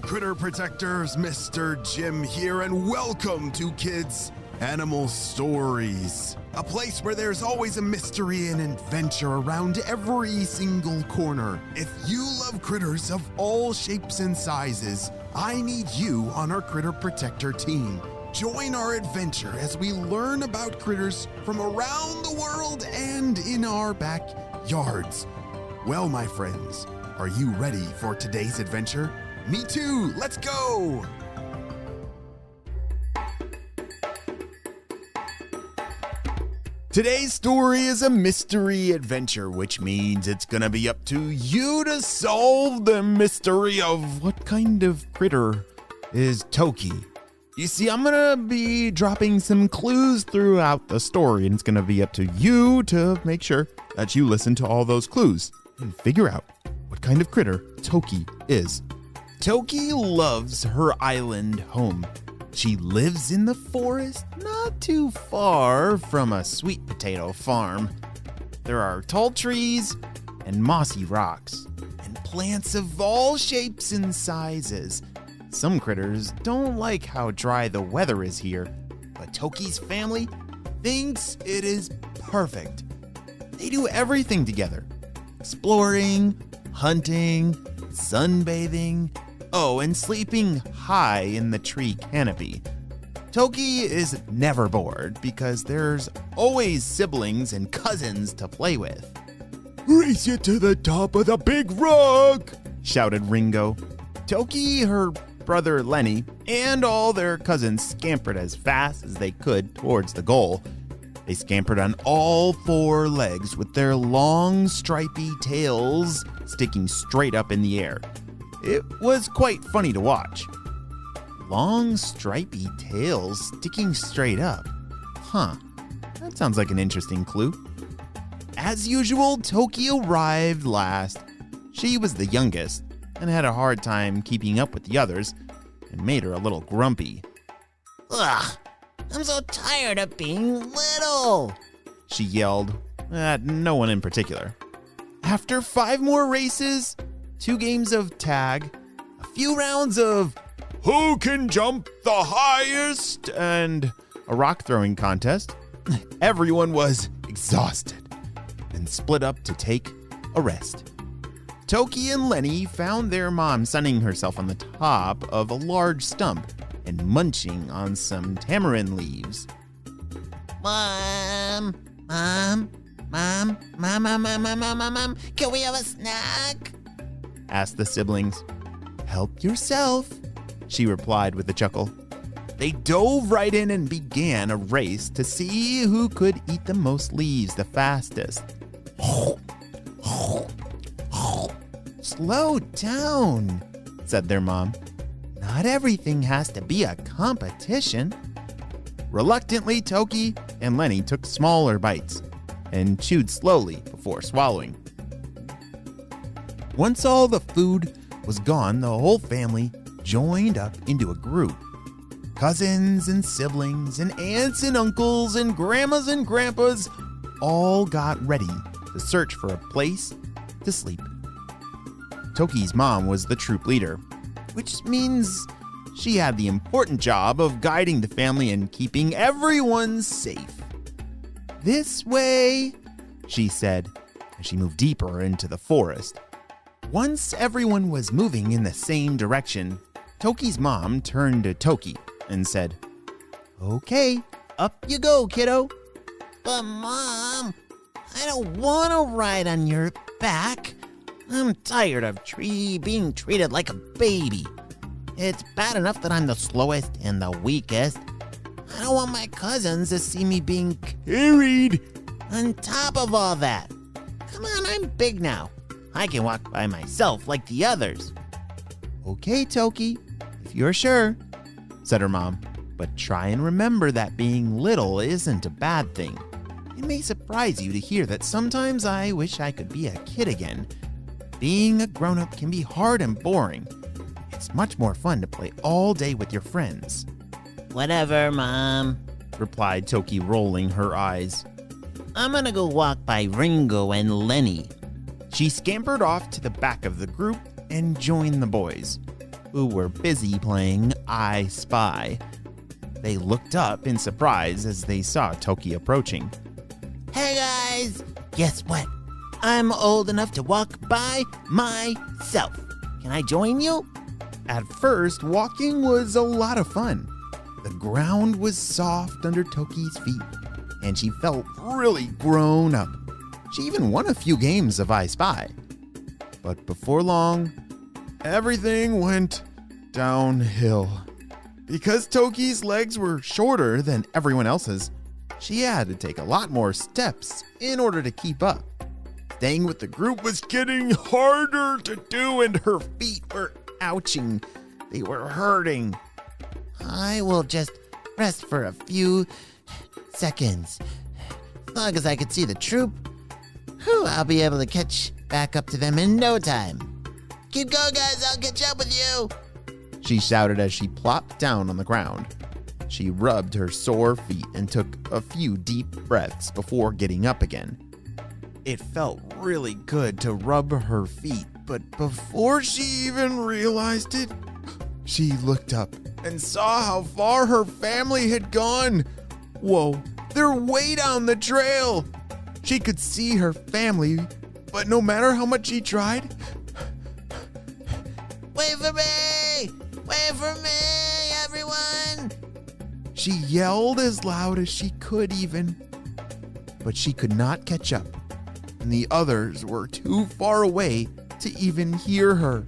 Critter Protectors, Mr. Jim here, and welcome to Kids Animal Stories, a place where there's always a mystery and adventure around every single corner. If you love critters of all shapes and sizes, I need you on our Critter Protector team. Join our adventure as we learn about critters from around the world and in our backyards. Well, my friends, are you ready for today's adventure? Me too, let's go! Today's story is a mystery adventure, which means it's gonna be up to you to solve the mystery of what kind of critter is Toky. You see, I'm gonna be dropping some clues throughout the story, and it's gonna be up to you to make sure that you listen to all those clues and figure out what kind of critter Toky is. Toky loves her island home. She lives in the forest not too far from a sweet potato farm. There are tall trees and mossy rocks and plants of all shapes and sizes. Some critters don't like how dry the weather is here, but Toky's family thinks it is perfect. They do everything together: exploring, hunting, sunbathing, and sleeping high in the tree canopy. Toky is never bored because there's always siblings and cousins to play with. "Race you to the top of the big rock!" shouted Ringo. Toky, her brother Lenny, and all their cousins scampered as fast as they could towards the goal. They scampered on all four legs with their long, stripy tails sticking straight up in the air. It was quite funny to watch. Long, stripy tails sticking straight up. That sounds like an interesting clue. As usual, Toky arrived last. She was the youngest and had a hard time keeping up with the others, and made her a little grumpy. "Ugh, I'm so tired of being little," she yelled at no one in particular. After 5 more races, 2 games of tag, a few rounds of who can jump the highest, and a rock throwing contest, everyone was exhausted and split up to take a rest. Toky and Lenny found their mom sunning herself on the top of a large stump and munching on some tamarind leaves. Mom, can we have a snack?" asked the siblings. "Help yourself," she replied with a chuckle. They dove right in and began a race to see who could eat the most leaves the fastest. "Slow down," said their mom. "Not everything has to be a competition." Reluctantly, Toky and Lenny took smaller bites and chewed slowly before swallowing. Once all the food was gone, the whole family joined up into a group. Cousins and siblings and aunts and uncles and grandmas and grandpas all got ready to search for a place to sleep. Toky's mom was the troop leader, which means she had the important job of guiding the family and keeping everyone safe. "This way," she said as she moved deeper into the forest. Once everyone was moving in the same direction, Toky's mom turned to Toky and said, "Okay, up you go, kiddo." "But Mom, I don't want to ride on your back. I'm tired of being treated like a baby. It's bad enough that I'm the slowest and the weakest. I don't want my cousins to see me being carried on top of all that. Come on, I'm big now. I can walk by myself like the others." "Okay, Toky, if you're sure," said her mom. "But try and remember that being little isn't a bad thing. It may surprise you to hear that sometimes I wish I could be a kid again. Being a grown-up can be hard and boring. It's much more fun to play all day with your friends." "Whatever, Mom," replied Toky, rolling her eyes. "I'm gonna go walk by Ringo and Lenny." She scampered off to the back of the group and joined the boys. who were busy playing I Spy. They looked up in surprise as they saw Toky approaching. Hey guys, guess what? I'm old enough to walk by myself. Can I join you? At first, walking was a lot of fun. The ground was soft under Toky's feet, and she felt really grown up. She even won a few games of I Spy. But before long, everything went downhill. Because Toky's legs were shorter than everyone else's, she had to take a lot more steps in order to keep up. Staying with the group was getting harder to do, and her feet were ouching. They were hurting. I will just rest for a few seconds. As long as I can see the troop, I'll be able to catch back up to them in no time. Keep going, guys. I'll catch up with you. She shouted as she plopped down on the ground. She rubbed her sore feet and took a few deep breaths before getting up again. It felt really good to rub her feet, but before she even realized it, she looked up and saw how far her family had gone. Whoa, they're way down the trail. She could see her family, but no matter how much she tried... Wait for me! Wait for me, everyone! She yelled as loud as she could even, but she could not catch up, and the others were too far away to even hear her.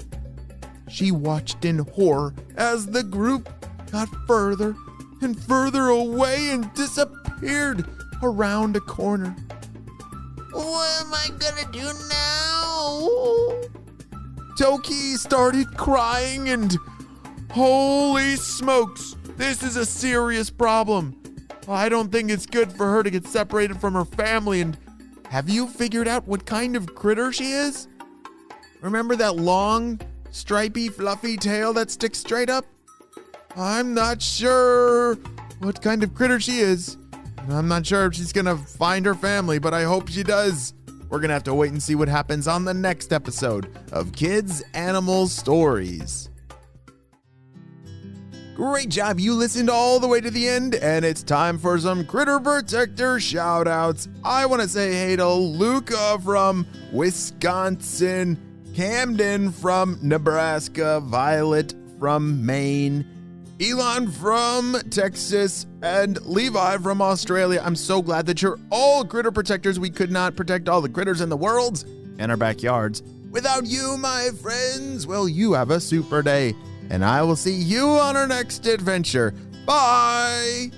She watched in horror as the group got further and further away and disappeared around a corner. What am I gonna do now? Toky started crying and holy smokes, this is a serious problem. I don't think it's good for her to get separated from her family. And have you figured out what kind of critter she is? Remember that long, stripy, fluffy tail that sticks straight up? I'm not sure what kind of critter she is. I'm not sure if she's gonna find her family, but I hope she does. We're gonna have to wait and see what happens on the next episode of Kids Animal Stories. Great job, you listened all the way to the end, and it's time for some Critter Protector shout-outs. I want to say hey to Luca from Wisconsin, Camden from Nebraska, Violet from Maine, Elon from Texas, and Levi from Australia. I'm so glad that you're all critter protectors. We could not protect all the critters in the world and our backyards without you, my friends. Well, you have a super day, and I will see you on our next adventure. Bye!